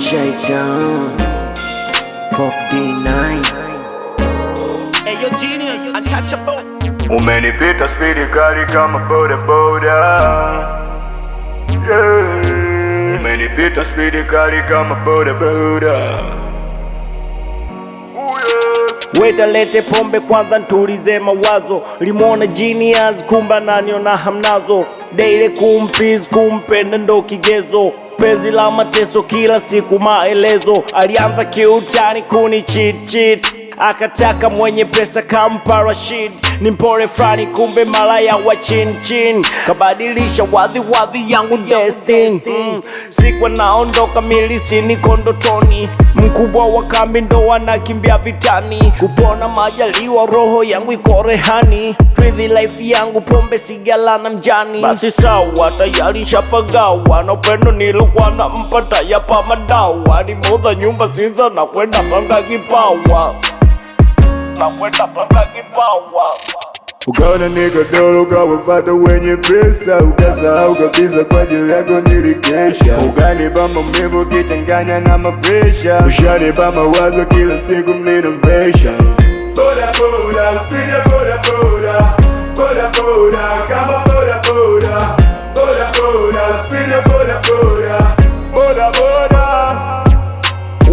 Shaitan Pop D9. Hey, yo, genius, untouchable. Umenipita spidi kali kama boda boda, yeah. Umenipita spidi kali kama boda boda. Weta lete pombe kwanza ntulize mawazo. Limona genius kumba naniona hamnazo. Daily kumpiz kumpenda ndo kigezo. Penzi la mateso kila siku maelezo. Alianza kiutani kuni cheat. Akataka mwenye pesa kampa Rashid. Ni mpore frani kumbe malaya wa chin. Kabadilisha wadhi yangu destiny. Sikwa naondoka milisi niko ndotoni. Mkubwa wa kambi ndo anakimbia vitani. Kupona majaliwa roho yangu iko rehani. Rithi life yangu pombe sigala na mjani. Basi sawa tayari shapagawa. Na upendo nilikuwa na mpata yapa madawa. Ni moza nyumba siza na kwenda panga kipawa. Ukaona nikadolo ukawafata wenye pesa. Ukasahau kabisa kwa ajili yako nilikesha. Ukanipa maumivu kichanganya na mapresha. Ushanipa mawazo kila siku innovation. Boda boda, speed ya boda boda. Boda boda, kama boda boda. Boda boda, speed ya boda boda. Boda boda.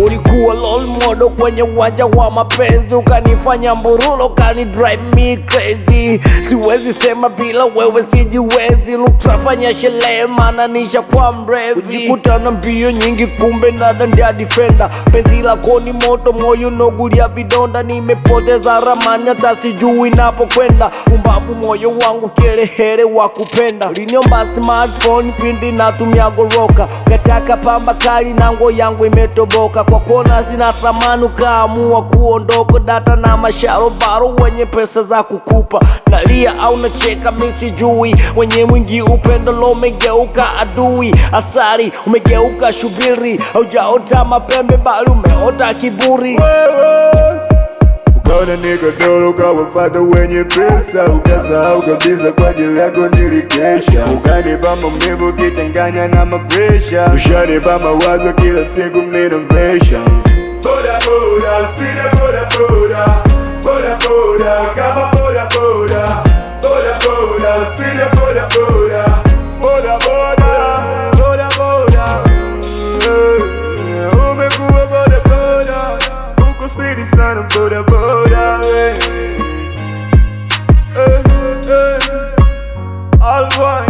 Ulikuwa lol modo kwenye uwanja wa mapenzi. Ukanifanya mburulo, kani drive me crazy. Siwezi sema bila wewe sijiwezi. Lutrafanya shele mana nisha kwa mrevi. Ujikutana mbio nyingi kumbe nada ndia defender. Penzi lako ni moto moyo nogulia vidonda. Nimepoteza ramani hata sijui napokwenda. Umbavu moyo wangu kirehere wa kupenda. Uliniomba smartphone pindi natumia goroka. Ukataka pamba kali nango yangu imetoboka. Kwa kona zina thamani ukaamua kuondoko. Data na masharobaro wenye pesa za kukupa. Nalia au nacheka misijui. Wenye mwingi upendo lo umegeuka adui. Asari umegeuka shubiri. Haujaota mapembe bali umeota kiburi. Ukaona nikadolo ukawafata wenye pesa. Ukasahau kabisa kwa ajili yako nilikesha. Ukanipa maumivu kichanganya na mapresha. Ushanipa mawazo kila siku innovation. Boda boda, speed ya boda boda. Boda boda, kama boda boda. Boda boda, speed ya boda boda. Boda boda, boda boda. Umekuwa boda boda. Uko speedy sana boda boda. All one,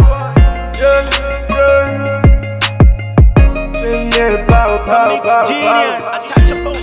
yeah. Power. Genius, untouchable.